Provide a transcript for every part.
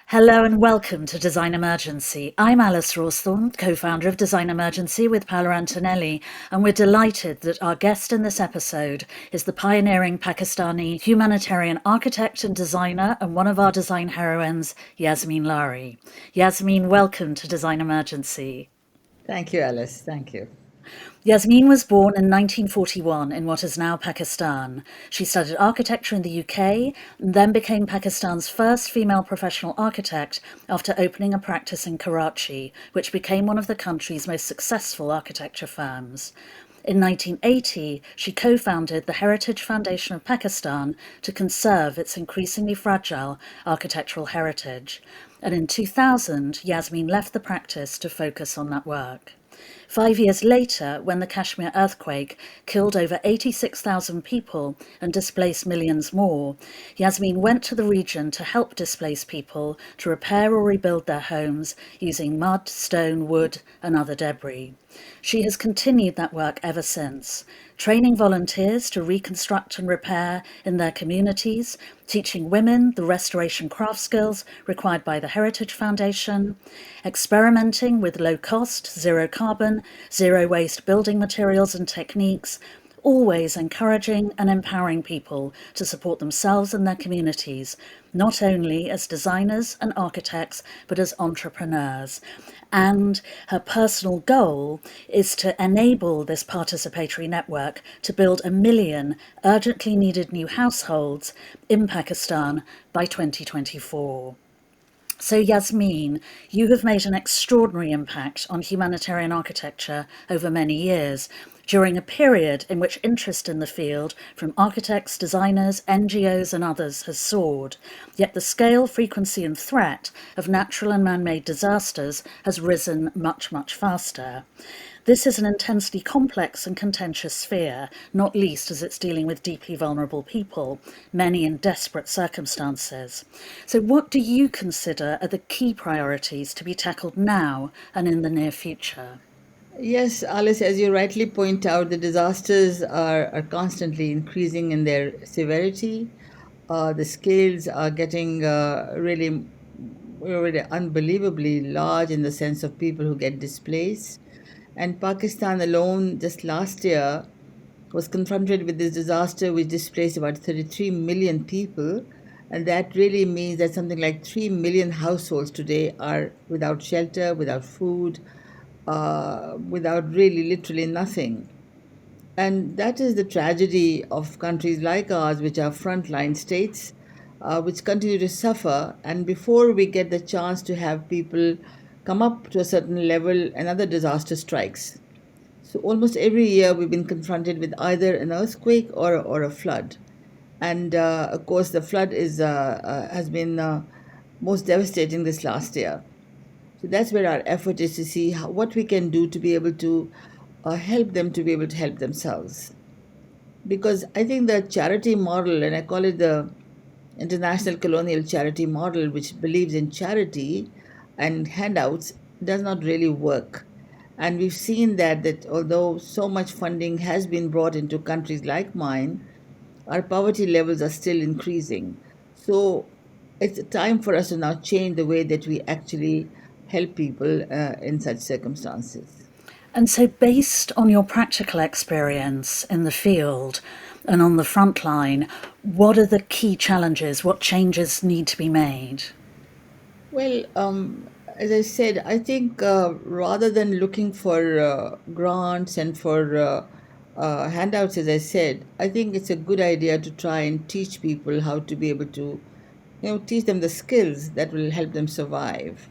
Hello and welcome to Design Emergency. I'm Alice Rawsthorn, co-founder of Design Emergency with Paolo Antonelli, and we're delighted that our guest in this episode is the pioneering Pakistani humanitarian architect and designer and one of our design heroines, Yasmeen Lari. Yasmeen, welcome to Design Emergency. Thank you, Alice. Thank you. Yasmeen was born in 1941 in what is now Pakistan. She studied architecture in the UK and then became Pakistan's first female professional architect after opening a practice in Karachi, which became one of the country's most successful architecture firms. In 1980, she co-founded the Heritage Foundation of Pakistan to conserve its increasingly fragile architectural heritage. And in 2000, Yasmeen left the practice to focus on that work. 5 years later, when the Kashmir earthquake killed over 86,000 people and displaced millions more, Yasmeen went to the region to help displaced people to repair or rebuild their homes using mud, stone, wood, and other debris. She has continued that work ever since, training volunteers to reconstruct and repair in their communities, teaching women the restoration craft skills required by the Heritage Foundation, experimenting with low-cost, zero-carbon, zero-waste building materials and techniques, always encouraging and empowering people to support themselves and their communities, not only as designers and architects, but as entrepreneurs. And her personal goal is to enable this participatory network to build 1 million urgently needed new households in Pakistan by 2024. So Yasmeen, you have made an extraordinary impact on humanitarian architecture over many years, during a period in which interest in the field from architects, designers, NGOs and others has soared. Yet the scale, frequency and threat of natural and man-made disasters has risen much, much faster. This is an intensely complex and contentious sphere, not least as it's dealing with deeply vulnerable people, many in desperate circumstances. So what do you consider are the key priorities to be tackled now and in the near future? Yes, Alice, as you rightly point out, the disasters are constantly increasing in their severity. The scales are getting really unbelievably large in the sense of people who get displaced. And Pakistan alone, just last year, was confronted with this disaster which displaced about 33 million people. And that really means that something like 3 million households today are without shelter, without food, without really literally nothing. And that is the tragedy of countries like ours, which are frontline states, which continue to suffer. And before we get the chance to have people come up to a certain level, another disaster strikes. So almost every year we've been confronted with either an earthquake or a flood. And of course, the flood has been most devastating this last year. So that's where our effort is to see what we can do to be able to help them to be able to help themselves. Because I think the charity model, and I call it the international colonial charity model, which believes in charity and handouts, does not really work. And we've seen that although so much funding has been brought into countries like mine, our poverty levels are still increasing. So it's time for us to now change the way that we actually help people in such circumstances. And so, based on your practical experience in the field and on the front line, what are the key challenges? What changes need to be made? Well, as I said, I think rather than looking for grants and for handouts, as I said, I think it's a good idea to try and teach people how to be able to, teach them the skills that will help them survive.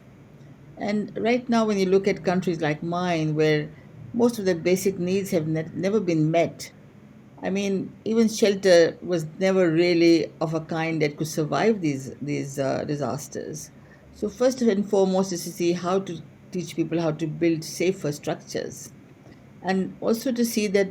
And right now, when you look at countries like mine, where most of the basic needs have never been met, I mean, even shelter was never really of a kind that could survive these disasters. So first and foremost is to see how to teach people how to build safer structures, and also to see that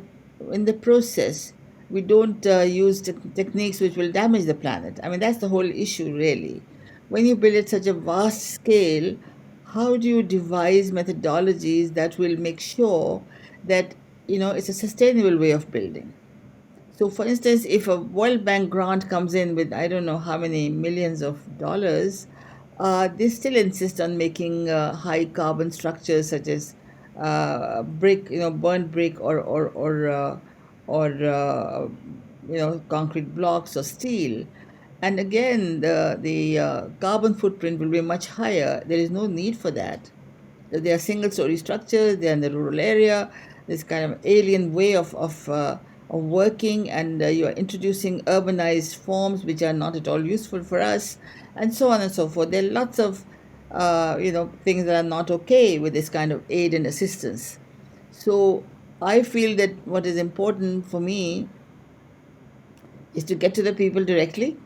in the process we don't use techniques which will damage the planet. I mean, that's the whole issue, really. When you build at such a vast scale, how do you devise methodologies that will make sure that it's a sustainable way of building? So, for instance, if a World Bank grant comes in with I don't know how many millions of dollars, They still insist on making high carbon structures such as brick, burnt brick, or concrete blocks or steel. And again, the carbon footprint will be much higher. There is no need for that. They are single story structures, they are in the rural area, this kind of alien way of working, and you are introducing urbanized forms which are not at all useful for us, and so on and so forth. There are lots of things that are not okay with this kind of aid and assistance. So I feel that what is important for me is to get to the people directly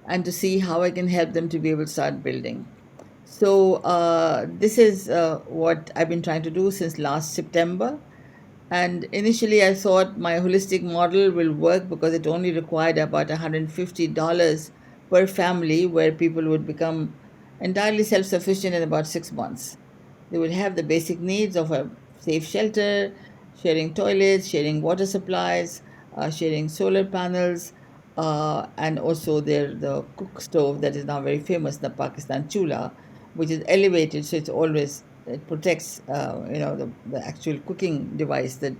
and to see how I can help them to be able to start building. So this is what I've been trying to do since last September. And initially, I thought my holistic model will work because it only required about $150 per family, where people would become entirely self sufficient in about 6 months. They would have the basic needs of a safe shelter, sharing toilets, sharing water supplies, sharing solar panels, and also the cook stove that is now very famous, the Pakistan chula, which is elevated, so it protects the actual cooking device, the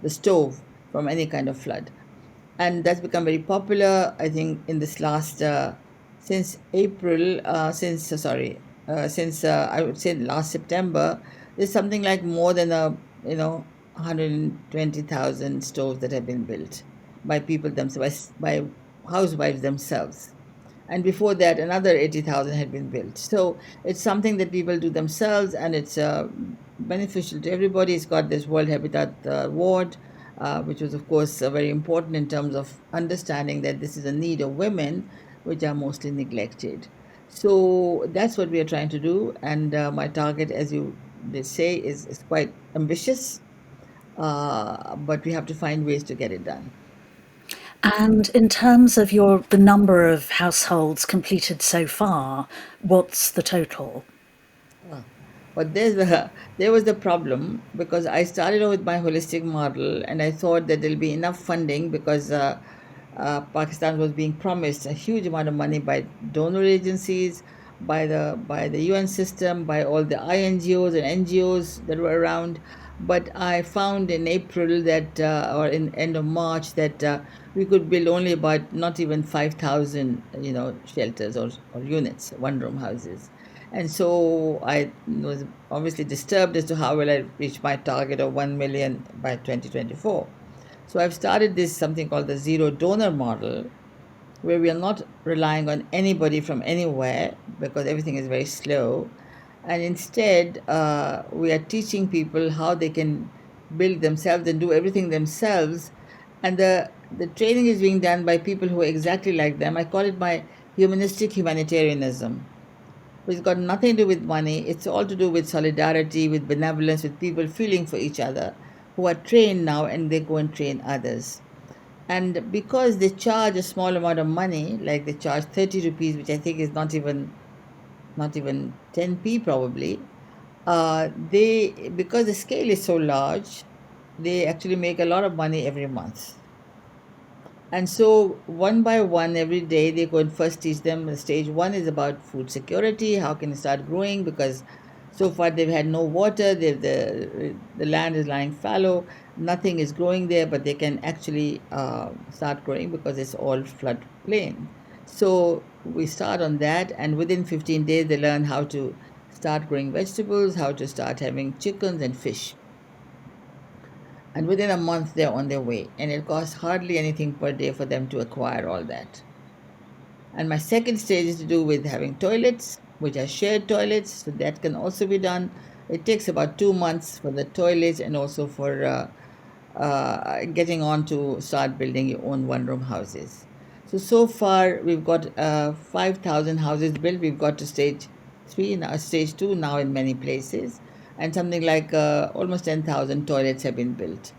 stove, from any kind of flood. And that's become very popular, I think, in this last since April, since I would say last September. There's something like more than 120,000 stoves that have been built by people themselves, by housewives themselves. And before that, another 80,000 had been built. So it's something that people do themselves, and it's beneficial to everybody. It's got this World Habitat Award, which was, of course, very important in terms of understanding that this is a need of women, which are mostly neglected. So that's what we are trying to do. And my target, as you did say, is quite ambitious, but we have to find ways to get it done. And in terms of the number of households completed so far, what's the total? But there was the problem, because I started off with my holistic model, and I thought that there'll be enough funding because Pakistan was being promised a huge amount of money by donor agencies, by the UN system, by all the INGOs and NGOs that were around. But I found in April that, or in end of March, that we could build only about not even 5,000, shelters or units, one-room houses. And so I was obviously disturbed as to how will I reach my target of 1 million by 2024. So I've started this something called the zero donor model, where we are not relying on anybody from anywhere because everything is very slow. And instead, we are teaching people how they can build themselves and do everything themselves. And the training is being done by people who are exactly like them. I call it my humanistic humanitarianism, which got nothing to do with money. It's all to do with solidarity, with benevolence, with people feeling for each other, who are trained now, and they go and train others. And because they charge a small amount of money, like they charge 30 rupees, which I think is not even 10p probably, they because the scale is so large, they actually make a lot of money every month. And so, one by one, every day, they go and first teach them. Stage one is about food security. How can you start growing? Because so far they've had no water. The land is lying fallow. Nothing is growing there, but they can actually start growing because it's all floodplain. So we start on that, and within 15 days, they learn how to start growing vegetables, how to start having chickens and fish. And within a month, they're on their way. And it costs hardly anything per day for them to acquire all that. And my second stage is to do with having toilets, which are shared toilets, so that can also be done. It takes about 2 months for the toilets and also for getting on to start building your own one-room houses. So far we've got 5,000 houses built. We've got to stage 3 now, stage 2 now in many places, and something like almost 10,000 toilets have been built.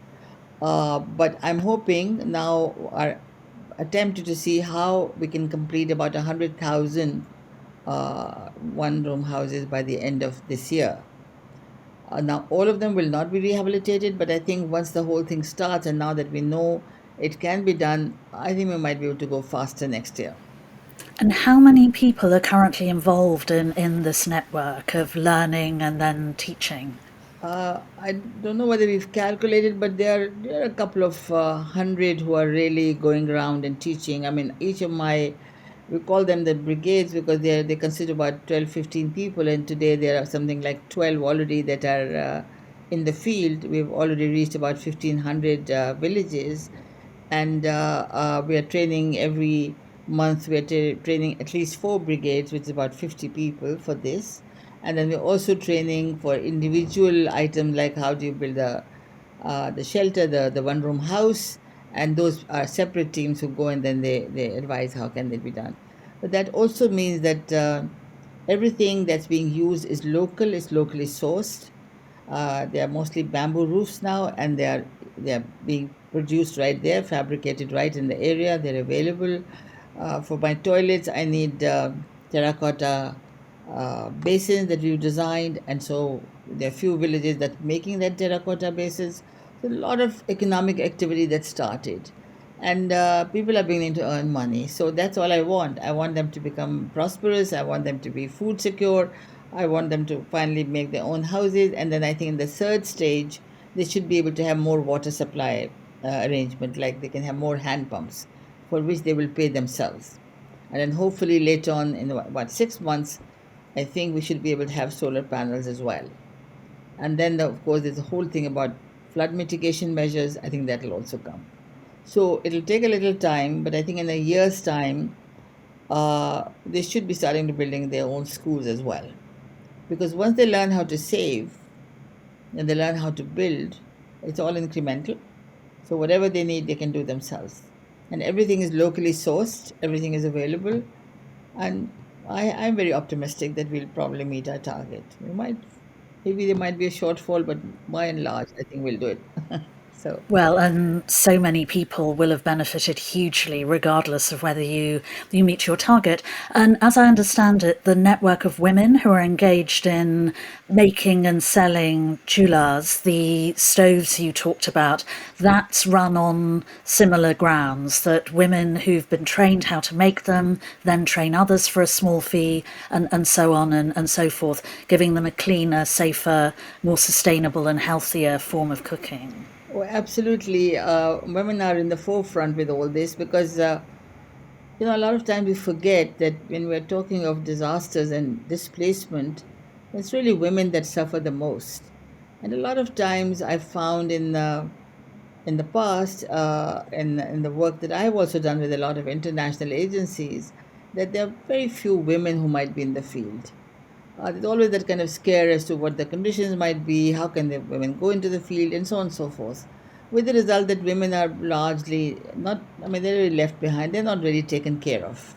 But I'm hoping now our attempt to see how we can complete about 100,000 one-room houses by the end of this year. Now, all of them will not be rehabilitated, but I think once the whole thing starts, and now that we know it can be done, I think we might be able to go faster next year. And how many people are currently involved in this network of learning and then teaching? I don't know whether we've calculated, but there are a couple of hundred who are really going around and teaching. I mean, each of my, we call them the brigades because they consist of about 12, 15 people, and today there are something like 12 already that are in the field. We've already reached about 1,500 villages, and we are training every month. We are training at least four brigades, which is about 50 people for this, and then we're also training for individual items like how do you build the shelter, the one room house, and those are separate teams who go and then they advise how can they be done. But that also means that everything that's being used is local, is locally sourced. They are mostly bamboo roofs now, and they are being produced right there, fabricated right in the area. They're available. For my toilets, I need terracotta basins that we've designed, and so there are few villages that making that terracotta basins. So a lot of economic activity that started, and people are beginning to earn money. So that's all I want. I want them to become prosperous. I want them to be food secure. I want them to finally make their own houses, and then I think in the third stage they should be able to have more water supply arrangement, like they can have more hand pumps, for which they will pay themselves. And then hopefully later on, in about 6 months, I think we should be able to have solar panels as well. And then, of course, there's a whole thing about flood mitigation measures. I think that will also come. So it'll take a little time, but I think in a year's time, they should be starting to building their own schools as well. Because once they learn how to save and they learn how to build, it's all incremental. So whatever they need, they can do themselves. And everything is locally sourced, everything is available. And I'm very optimistic that we'll probably meet our target. Maybe there might be a shortfall, but by and large, I think we'll do it. So, Well, and so many people will have benefited hugely, regardless of whether you meet your target. And as I understand it, the network of women who are engaged in making and selling chulas, the stoves you talked about, that's run on similar grounds. That women who've been trained how to make them then train others for a small fee, and so on and so forth, giving them a cleaner, safer, more sustainable, and healthier form of cooking. oh, absolutely. Women are in the forefront with all this because, a lot of times we forget that when we're talking of disasters and displacement, it's really women that suffer the most. And a lot of times I've found in the past, in the work that I've also done with a lot of international agencies, that there are very few women who might be in the field. There's always that kind of scare as to what the conditions might be, how can the women go into the field, and so on and so forth. With the result that women are largely not, I mean, they're really left behind, they're not really taken care of.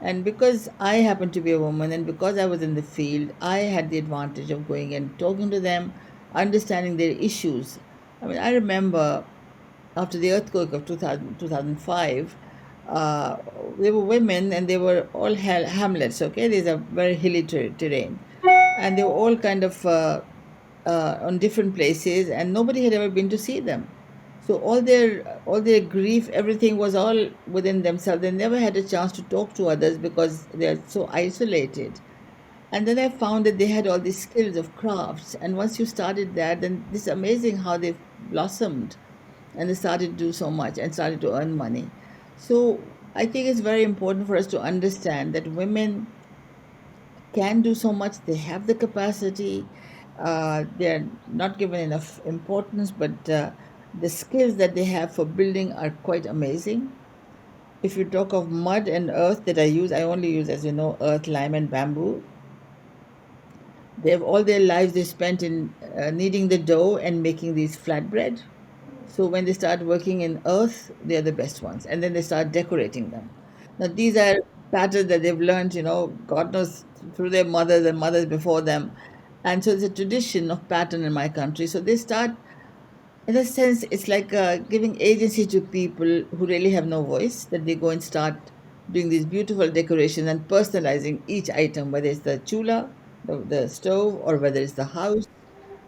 And because I happen to be a woman and because I was in the field, I had the advantage of going and talking to them, understanding their issues. I mean, I remember after the earthquake of 2005, uh, there were women and they were all hamlets, okay? These are very hilly terrain. And they were all kind of on different places and nobody had ever been to see them. So all their grief, everything was all within themselves. They never had a chance to talk to others because they are so isolated. And then I found that they had all these skills of crafts. And once you started that, then it's amazing how they've blossomed and they started to do so much and started to earn money. So I think it's very important for us to understand that women can do so much. They have the capacity. They're not given enough importance, but the skills that they have for building are quite amazing. If you talk of mud and earth that I only use, as you know, earth, lime, and bamboo. They have all their lives they spent in kneading the dough and making these flatbread. So when they start working in earth, they are the best ones. And then they start decorating them. Now, these are patterns that they've learned, God knows, through their mothers and mothers before them. And so it's a tradition of pattern in my country. So they start, in a sense, it's like giving agency to people who really have no voice, that they go and start doing these beautiful decorations and personalizing each item, whether it's the chula, the stove, or whether it's the house,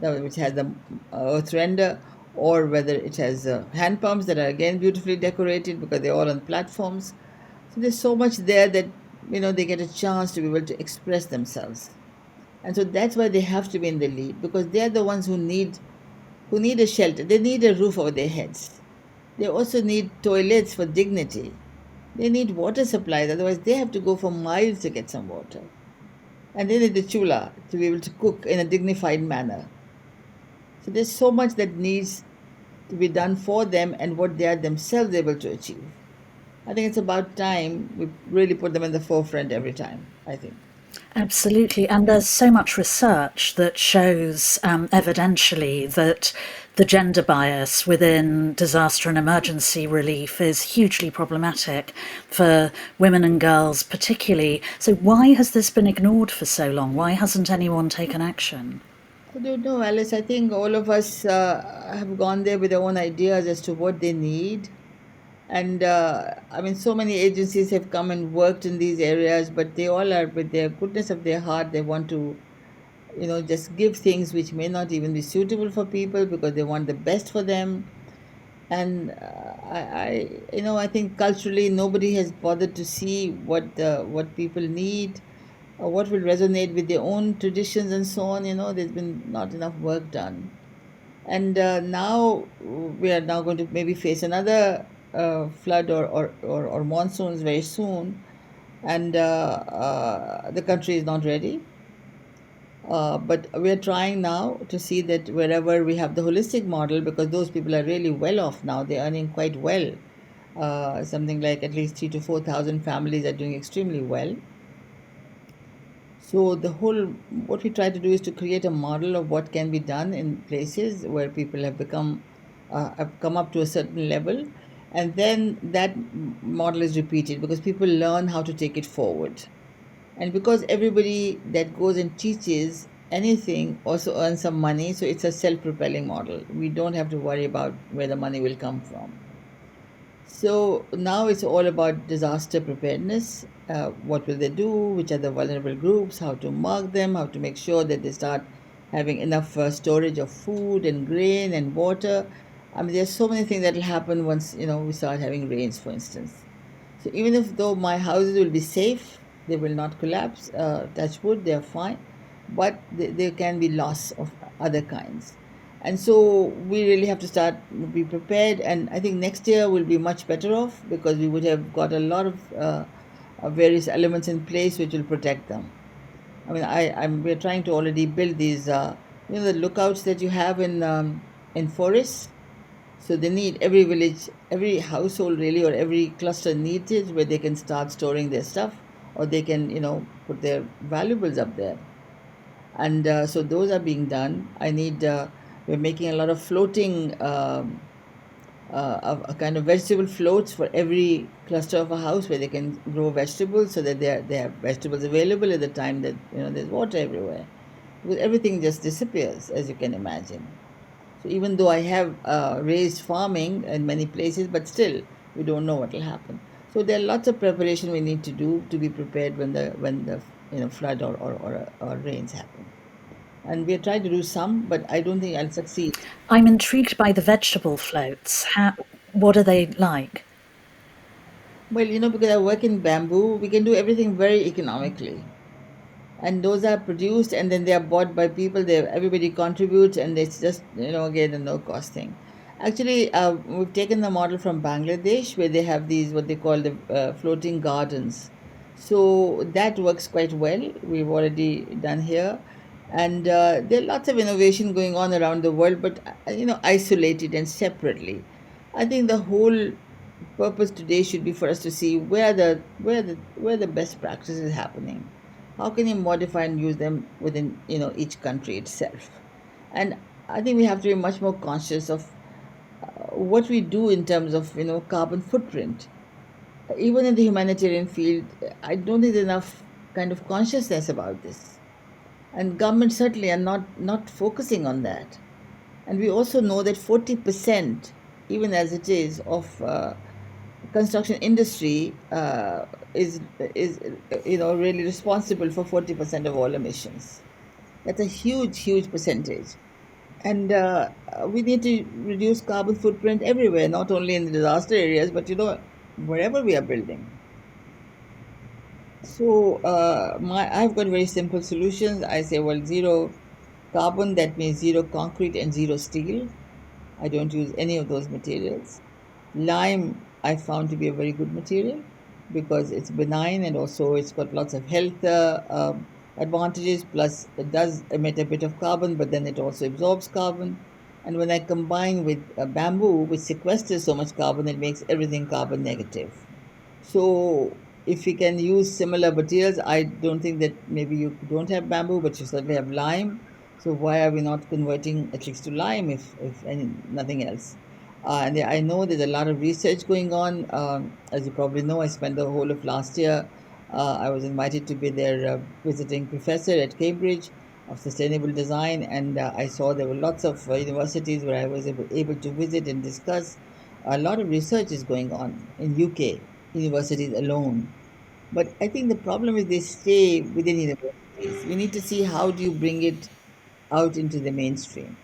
which has the earth render, or whether it has hand pumps that are again beautifully decorated because they're all on platforms. So there's so much there that they get a chance to be able to express themselves. And so that's why they have to be in the lead, because they're the ones who need a shelter. They need a roof over their heads. They also need toilets for dignity. They need water supplies, otherwise they have to go for miles to get some water. And they need the chula to be able to cook in a dignified manner. So there's so much that needs to be done for them and what they are themselves able to achieve. I think it's about time we really put them in the forefront every time, I think. Absolutely. And there's so much research that shows evidentially that the gender bias within disaster and emergency relief is hugely problematic for women and girls, particularly. So, why has this been ignored for so long? Why hasn't anyone taken action? I don't know, Alice. I think all of us have gone there with their own ideas as to what they need. And I mean, so many agencies have come and worked in these areas, but they all are, with their goodness of their heart, they want to, just give things which may not even be suitable for people because they want the best for them. And I think culturally nobody has bothered to see what people need, or what will resonate with their own traditions and so on. There's been not enough work done. And now we are now going to maybe face another flood or monsoons very soon, and the country is not ready. But we are trying now to see that wherever we have the holistic model, because those people are really well off now, they're earning quite well. Something like at least 3 to 4 thousand families are doing extremely well. So what we try to do is to create a model of what can be done in places where people have come up to a certain level, and then that model is repeated because people learn how to take it forward. And because everybody that goes and teaches anything also earns some money, so it's a self-propelling model. We don't have to worry about where the money will come from. So now it's all about disaster preparedness. What will they do? Which are the vulnerable groups? How to mark them? How to make sure that they start having enough storage of food and grain and water? I mean, there's so many things that will happen once we start having rains, for instance. So even if though my houses will be safe, they will not collapse. Touch wood, they are fine, but there can be loss of other kinds. And so we really have to start be prepared. And I think next year will be much better off because we would have got a lot of various elements in place which will protect them. I mean, we're trying to already build these, the lookouts that you have in forests. So they need every village, every household really, or every cluster needs it where they can start storing their stuff, or they can, put their valuables up there. And so those are being done. We're making a lot of floating, a kind of vegetable floats for every cluster of a house where they can grow vegetables so that they have vegetables available at the time that, there's water everywhere. Because everything just disappears, as you can imagine. So even though I have raised farming in many places, but still we don't know what will happen. So there are lots of preparation we need to do to be prepared when the flood or rains happen. And we are trying to do some, but I don't think I'll succeed. I'm intrigued by the vegetable floats. What are they like? Well, because I work in bamboo, we can do everything very economically. And those are produced and then they are bought by people. Everybody contributes, and it's just again a no cost thing. Actually, we've taken the model from Bangladesh where they have these what they call the floating gardens. So that works quite well. We've already done here, and there are lots of innovation going on around the world, but isolated and separately. I think the whole purpose today should be for us to see where the best practice is happening. How can you modify and use them within each country itself? And I think we have to be much more conscious of what we do in terms of carbon footprint. Even in the humanitarian field, I don't think there's enough kind of consciousness about this, and governments certainly are not focusing on that. And we also know that 40%, even as it is, of construction industry is really responsible for 40% of all emissions. That's a huge percentage. And we need to reduce carbon footprint everywhere, not only in the disaster areas, but wherever we are building. I've got very simple solutions. I say, well, zero carbon, that means zero concrete and zero steel. I don't use any of those materials. Lime, I found to be a very good material because it's benign and also it's got lots of health advantages. Plus, it does emit a bit of carbon, but then it also absorbs carbon. And when I combine with bamboo, which sequesters so much carbon, it makes everything carbon negative. So if we can use similar materials, I don't think that maybe you don't have bamboo, but you certainly have lime. So why are we not converting at least to lime if any, nothing else? I know there's a lot of research going on. As you probably know, I spent the whole of last year. I was invited to be their visiting professor at Cambridge of sustainable design, and I saw there were lots of universities where I was able to visit and discuss. A lot of research is going on in UK universities alone. But I think the problem is they stay within universities. We need to see how do you bring it out into the mainstream.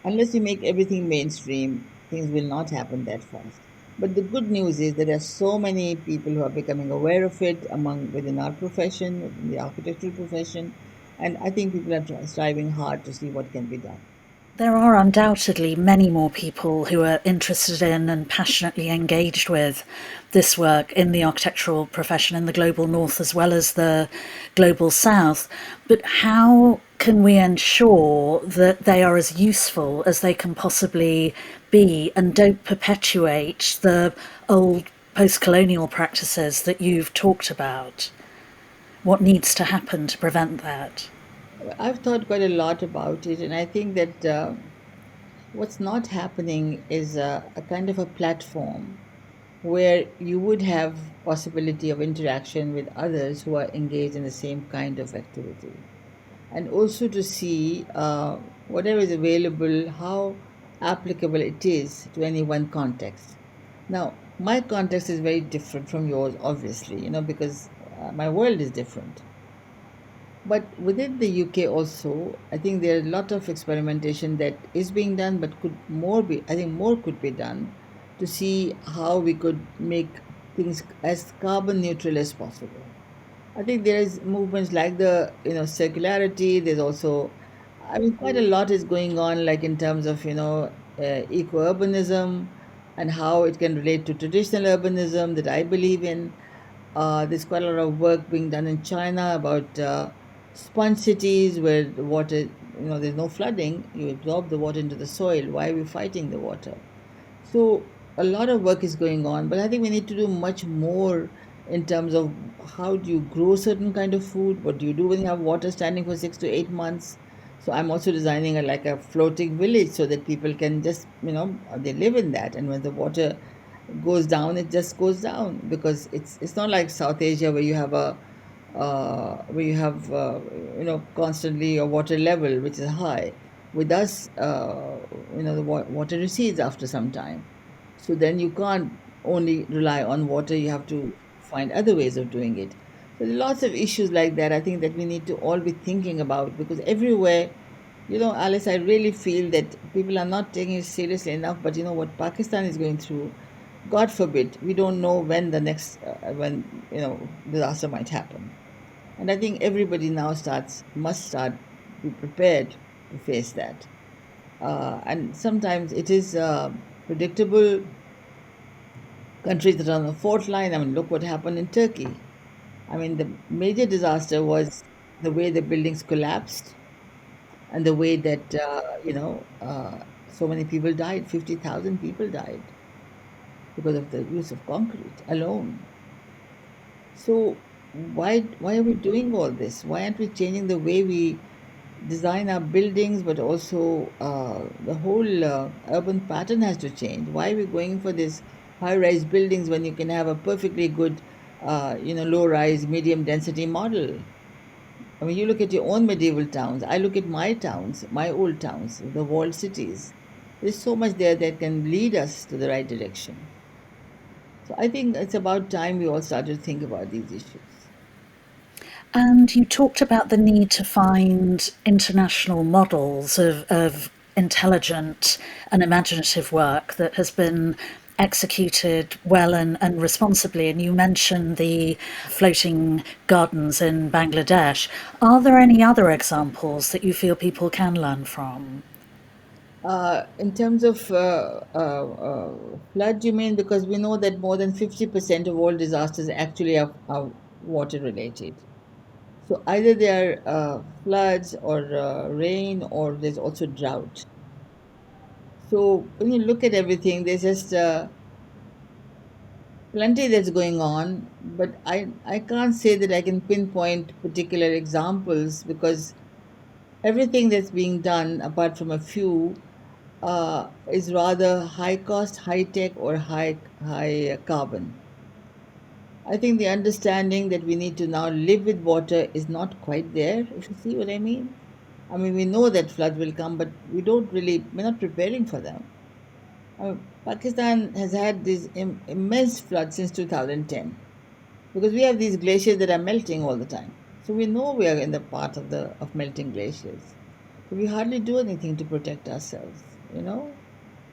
Unless you make everything mainstream, things will not happen that fast. But the good news is that there are so many people who are becoming aware of it among within our profession, within the architectural profession, and I think people are striving hard to see what can be done. There are undoubtedly many more people who are interested in and passionately engaged with this work in the architectural profession in the global north as well as the global south. But how can we ensure that they are as useful as they can possibly be and don't perpetuate the old post colonial practices that you've talked about? What needs to happen to prevent that? I've thought quite a lot about it, and I think that what's not happening is a kind of a platform where you would have possibility of interaction with others who are engaged in the same kind of activity, and also to see whatever is available, how applicable it is to any one context. Now, my context is very different from yours, obviously, because my world is different. But within the UK also, I think there are a lot of experimentation that is being done, but could more be, I think more could be done to see how we could make things as carbon neutral as possible. I think there is movements like the, circularity. There's also, I mean, quite a lot is going on, like in terms of, eco-urbanism and how it can relate to traditional urbanism that I believe in. There's quite a lot of work being done in China about sponge cities where the water, there's no flooding. You absorb the water into the soil. Why are we fighting the water? So a lot of work is going on, but I think we need to do much more in terms of how do you grow certain kind of food? What do you do when you have water standing for 6 to 8 months? So I'm also designing like a floating village so that people can just, they live in that, and when the water goes down, it just goes down because it's not like South Asia where you have a where you have constantly a water level which is high. With us, the water recedes after some time, so then you can't only rely on water. You have to find other ways of doing it. So there are lots of issues like that. I think that we need to all be thinking about because everywhere, Alice, I really feel that people are not taking it seriously enough. But what Pakistan is going through, God forbid, we don't know when the next when disaster might happen. And I think everybody now must start be prepared to face that. And sometimes it is predictable. Countries that are on the fourth line. I mean, look what happened in Turkey. I mean, the major disaster was the way the buildings collapsed and the way that so many people died. 50,000 people died because of the use of concrete alone. So why are we doing all this? Why aren't we changing the way we design our buildings, but also the whole urban pattern has to change? Why are we going for these high-rise buildings when you can have a perfectly good, low-rise, medium-density model? I mean, you look at your own medieval towns. I look at my towns, my old towns, the walled cities. There's so much there that can lead us to the right direction. So I think it's about time we all started to think about these issues. And you talked about the need to find international models of intelligent and imaginative work that has been executed well and responsibly. And you mentioned the floating gardens in Bangladesh. Are there any other examples that you feel people can learn from? In terms of flood, you mean? Because we know that more than 50% of all disasters actually are water related. So either there are floods or rain, or there's also drought. So when you look at everything, there's just plenty that's going on, but I can't say that I can pinpoint particular examples, because everything that's being done, apart from a few, is rather high cost, high tech, or high carbon. I think the understanding that we need to now live with water is not quite there, if you see what I mean. I mean, we know that floods will come, but we're not preparing for them. Pakistan has had these immense floods since 2010, because we have these glaciers that are melting all the time. So we know we are in the path of melting glaciers. But we hardly do anything to protect ourselves, you know?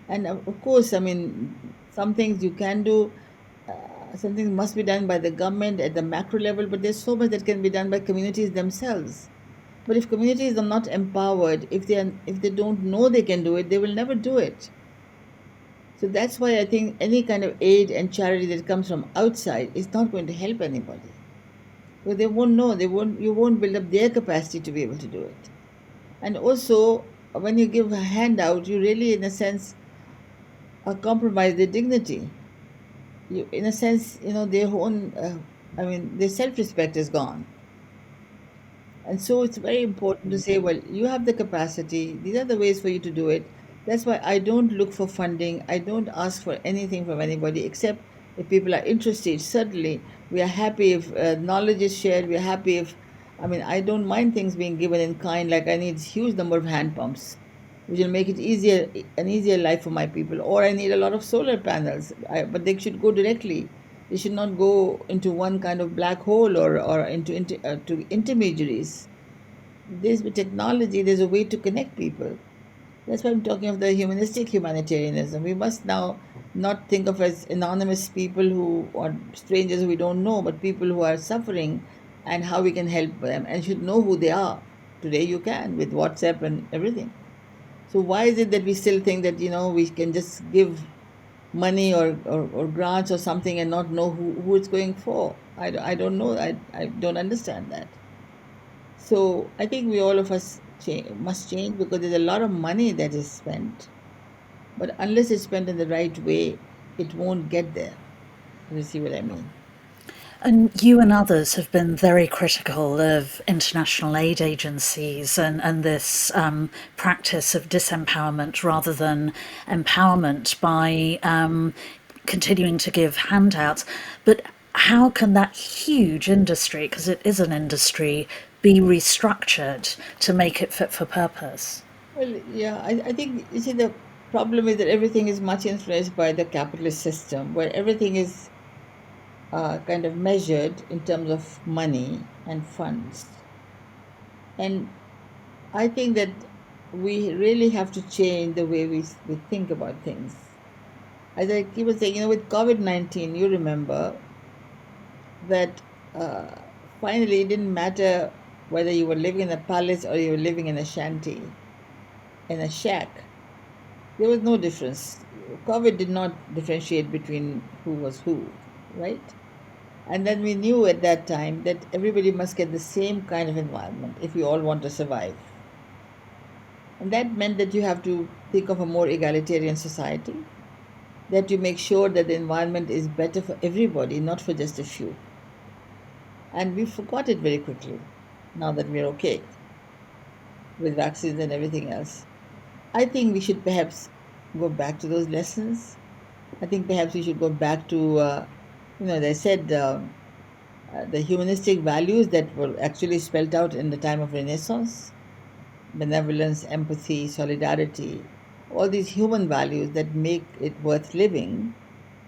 And of course, I mean, some things you can do, some things must be done by the government at the macro level, but there's so much that can be done by communities themselves. But if communities are not empowered, if they don't know they can do it, they will never do it. So that's why I think any kind of aid and charity that comes from outside is not going to help anybody. Because they won't know, you won't build up their capacity to be able to do it. And also, when you give a handout, you really, in a sense, compromise their dignity. In a sense, their own, their self-respect is gone. And so it's very important to say, well, you have the capacity. These are the ways for you to do it. That's why I don't look for funding. I don't ask for anything from anybody, except if people are interested. Certainly, we are happy if knowledge is shared. We are happy if, I don't mind things being given in kind. Like I need a huge number of hand pumps, which will make it an easier life for my people. Or I need a lot of solar panels, but they should go directly. They should not go into one kind of black hole, or to intermediaries. With technology, there's a way to connect people. That's why I'm talking of the humanistic humanitarianism. We must now not think of as anonymous people who are strangers we don't know, but people who are suffering, and how we can help them, and should know who they are. Today you can, with WhatsApp and everything. So why is it that we still think that we can just give money, or grants or something, and not know who it's going for? I don't know. I don't understand that. So I think we all of us must change, because there's a lot of money that is spent, but unless it's spent in the right way, it won't get there. You see what I mean? And you and others have been very critical of international aid agencies and this practice of disempowerment rather than empowerment by continuing to give handouts. But how can that huge industry, because it is an industry, be restructured to make it fit for purpose? Well, yeah, I think, you see, the problem is that everything is much influenced by the capitalist system, where everything is kind of measured in terms of money and funds. And I think that we really have to change the way we think about things. As I keep on saying, with COVID-19, you remember that finally it didn't matter whether you were living in a palace or you were living in a shanty, in a shack. There was no difference. COVID did not differentiate between who was who, right? And then we knew at that time that everybody must get the same kind of environment if we all want to survive. And that meant that you have to think of a more egalitarian society, that you make sure that the environment is better for everybody, not for just a few. And we forgot it very quickly, now that we're okay with vaccines and everything else. I think we should perhaps go back to those lessons. I think perhaps we should go back to, as I said, the humanistic values that were actually spelled out in the time of Renaissance: benevolence, empathy, solidarity, all these human values that make it worth living,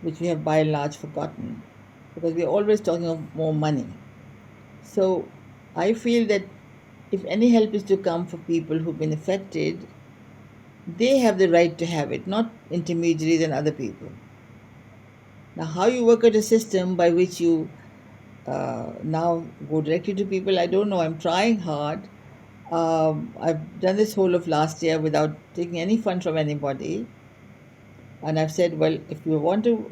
which we have by and large forgotten, because we're always talking of more money. So I feel that if any help is to come for people who've been affected, they have the right to have it, not intermediaries and other people. Now, how you work out a system by which you now go directly to people, I don't know. I'm trying hard. I've done this whole of last year without taking any fund from anybody. And I've said, well, if you want to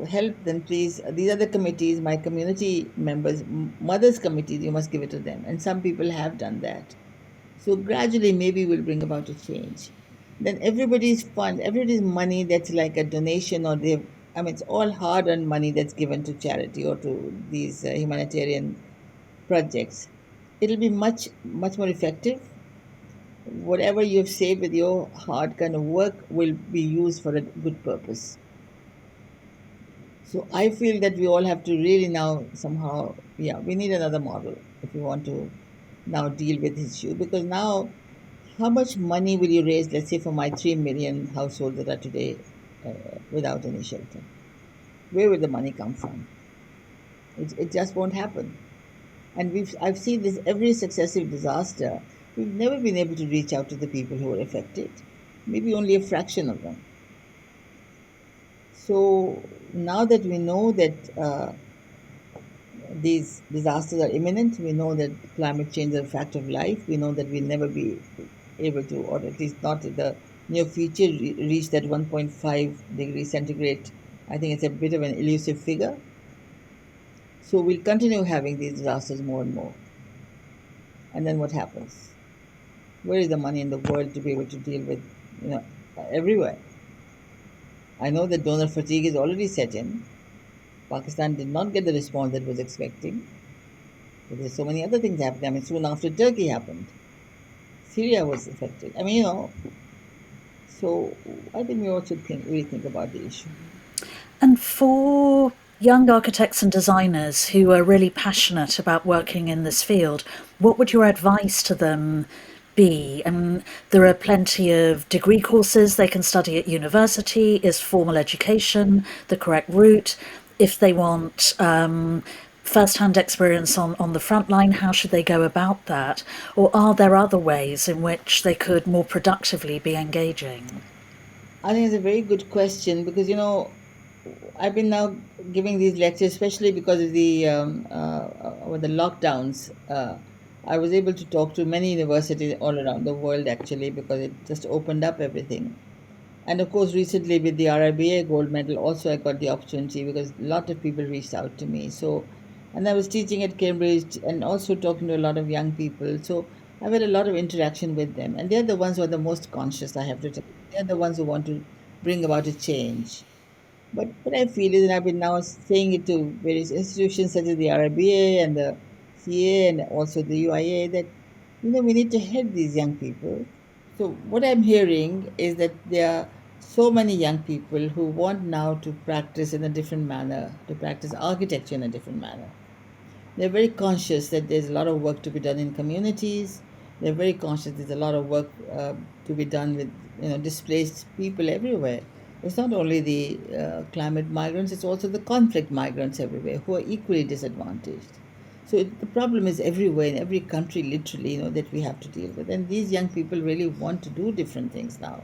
help, then please, these are the committees, my community members, mothers' committees, you must give it to them. And some people have done that. So gradually, maybe we'll bring about a change. Then everybody's fund, everybody's money that's like a donation, or they, I mean, it's all hard earned money that's given to charity or to these humanitarian projects. It'll be much, much more effective. Whatever you've saved with your hard kind of work will be used for a good purpose. So I feel that we all have to really now somehow, yeah, we need another model if we want to now deal with this issue. Because now, how much money will you raise, let's say, for my 3 million households that are today without any shelter? Where will the money come from? It just won't happen. And I've seen this every successive disaster. We've never been able to reach out to the people who were affected, maybe only a fraction of them. So now that we know that these disasters are imminent, we know that climate change is a fact of life, we know that we'll never be able to, or at least not in the near future, reach that 1.5 degrees centigrade. I think it's a bit of an elusive figure. So we'll continue having these disasters more and more. And then what happens? Where is the money in the world to be able to deal with, everywhere? I know that donor fatigue is already set in. Pakistan did not get the response that was expecting. But there's so many other things happening. I mean, soon after Turkey happened, Syria was affected. I mean, so I think we all should really think about the issue. And for young architects and designers who are really passionate about working in this field, what would your advice to them be? And there are plenty of degree courses they can study at university. Is formal education the correct route? If they want first-hand experience on the front line, how should they go about that? Or are there other ways in which they could more productively be engaging? I think it's a very good question because, I've been now giving these lectures, especially because of the lockdowns. I was able to talk to many universities all around the world actually because it just opened up everything. And of course, recently with the RIBA gold medal, also I got the opportunity because a lot of people reached out to me. So, and I was teaching at Cambridge and also talking to a lot of young people. So I've had a lot of interaction with them, and they're the ones who are the most conscious. I have to tell you, they're the ones who want to bring about a change. But what I feel is, and I've been now saying it to various institutions such as the RIBA and the CA and also the UIA, that we need to help these young people. So what I'm hearing is that there are so many young people who want now to practice in a different manner, to practice architecture in a different manner. They're very conscious that there's a lot of work to be done in communities. They're very conscious there's a lot of work to be done with displaced people everywhere. It's not only the climate migrants; it's also the conflict migrants everywhere who are equally disadvantaged. So the problem is everywhere in every country, literally, that we have to deal with. And these young people really want to do different things now.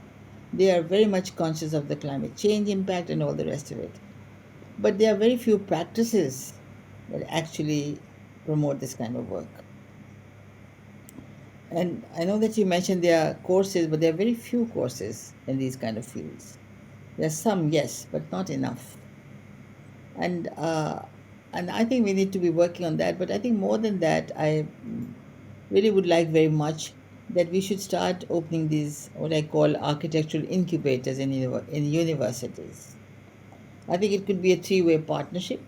They are very much conscious of the climate change impact and all the rest of it. But there are very few practices that actually promote this kind of work. And I know that you mentioned there are courses, but there are very few courses in these kind of fields. There are some, yes, but not enough. And I think we need to be working on that. But I think more than that, I really would like very much that we should start opening these what I call architectural incubators in universities. I think it could be a three-way partnership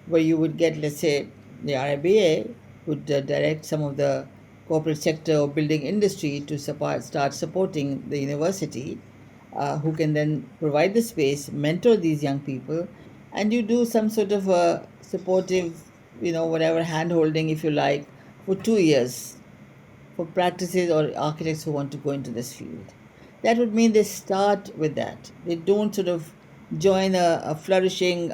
where you would get, let's say, the RIBA would direct some of the corporate sector or building industry to start supporting the university, who can then provide the space, mentor these young people, and you do some sort of a supportive, whatever hand holding, if you like, for 2 years for practices or architects who want to go into this field. That would mean they start with that. They don't sort of join a flourishing,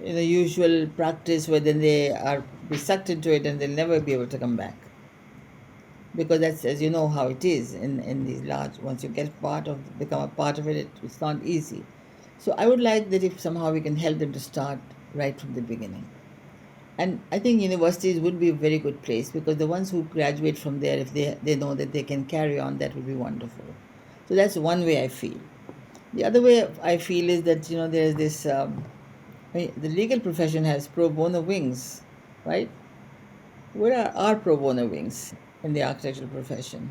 usual practice where then they are be sucked into it and they'll never be able to come back. Because that's, as you know, how it is in these large. Once you become a part of it, it's not easy. So I would like that if somehow we can help them to start right from the beginning. And I think universities would be a very good place, because the ones who graduate from there, if they know that they can carry on, that would be wonderful. So that's one way I feel. The other way I feel is that, there's this, the legal profession has pro bono wings, right? Where are our pro bono wings in the architectural profession?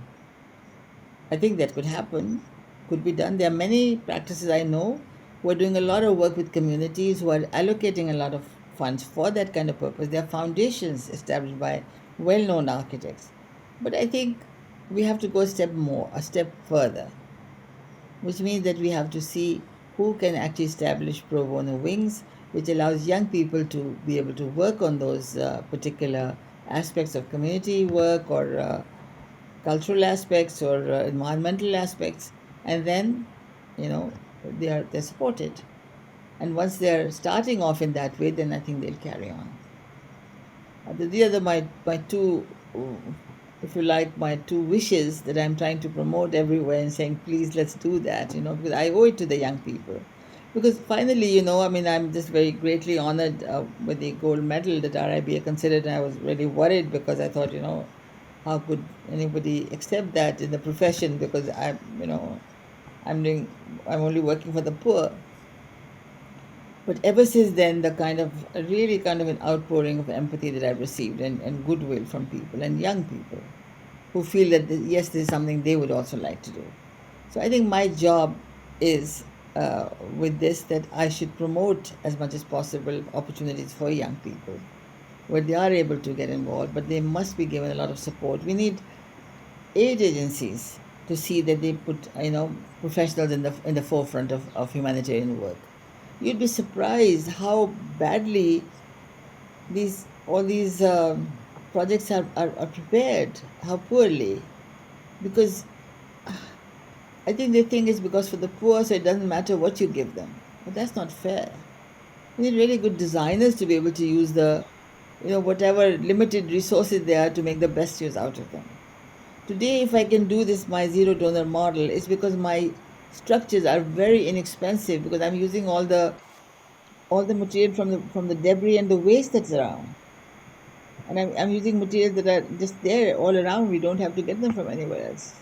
I think that could happen, could be done. There are many practices I know who are doing a lot of work with communities, who are allocating a lot of funds for that kind of purpose. There are foundations established by well known architects. But I think we have to go a step further, which means that we have to see who can actually establish pro bono wings, which allows young people to be able to work on those particular aspects of community work, or cultural aspects, or environmental aspects, and then, they're supported. And once they're starting off in that way, then I think they'll carry on. These are my two, if you like, my two wishes that I'm trying to promote everywhere, and saying, please, let's do that, because I owe it to the young people. Because finally, I'm just very greatly honored with the gold medal that RIBA considered. And I was really worried, because I thought, how could anybody accept that in the profession? Because I'm only working for the poor. But ever since then, the really kind of an outpouring of empathy that I've received, and goodwill from people and young people who feel that, yes, this is something they would also like to do. So I think my job is, with this, that I should promote as much as possible opportunities for young people where they are able to get involved, but they must be given a lot of support. We need aid agencies to see that they put professionals in the forefront of humanitarian work. You'd be surprised how badly all these projects are prepared, how poorly. Because I think they think it's because for the poor, so it doesn't matter what you give them. But that's not fair. We need really good designers to be able to use whatever limited resources there are, to make the best use out of them. Today, if I can do this, my zero donor model, it's because my structures are very inexpensive, because I'm using all the material from the debris and the waste that's around. And I'm using materials that are just there all around. We don't have to get them from anywhere else,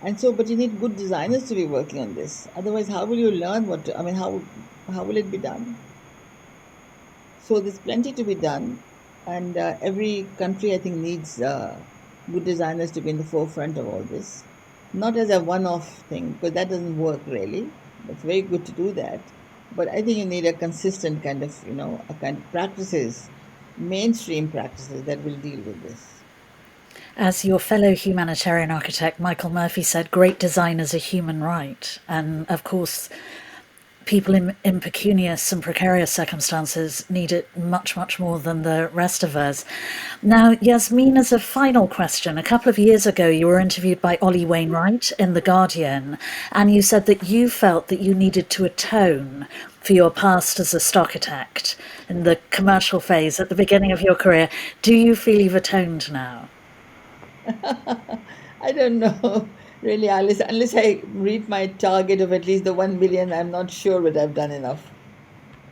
And so, but you need good designers to be working on this. Otherwise, how will you learn how will it be done? So there's plenty to be done. And every country, I think, needs good designers to be in the forefront of all this. Not as a one-off thing, because that doesn't work really. It's very good to do that. But I think you need a consistent kind of, practices, mainstream practices that will deal with this. As your fellow humanitarian architect Michael Murphy said, great design is a human right. And of course, people in precarious and precarious circumstances need it much, much more than the rest of us. Now, Yasmeen, as a final question, a couple of years ago, you were interviewed by Ollie Wainwright in The Guardian, and you said that you felt that you needed to atone for your past as a stockitect in the commercial phase at the beginning of your career. Do you feel you've atoned now? I don't know, really, Alice. Unless I reach my target of at least the 1 billion, I'm not sure whether I've done enough.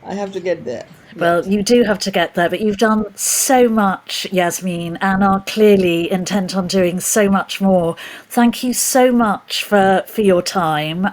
I have to get there. Well, you do have to get there, but you've done so much, Yasmeen, and are clearly intent on doing so much more. Thank you so much for your time.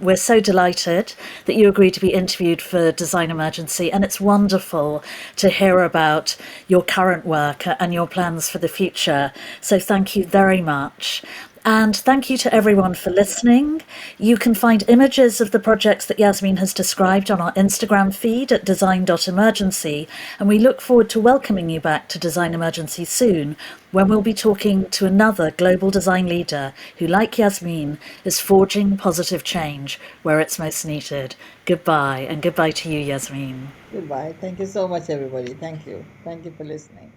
We're so delighted that you agreed to be interviewed for Design Emergency, and it's wonderful to hear about your current work and your plans for the future. So thank you very much. And thank you to everyone for listening. You can find images of the projects that Yasmeen has described on our Instagram feed at design.emergency. And we look forward to welcoming you back to Design Emergency soon, when we'll be talking to another global design leader who, like Yasmeen, is forging positive change where it's most needed. Goodbye, and goodbye to you, Yasmeen. Goodbye. Thank you so much, everybody. Thank you. Thank you for listening.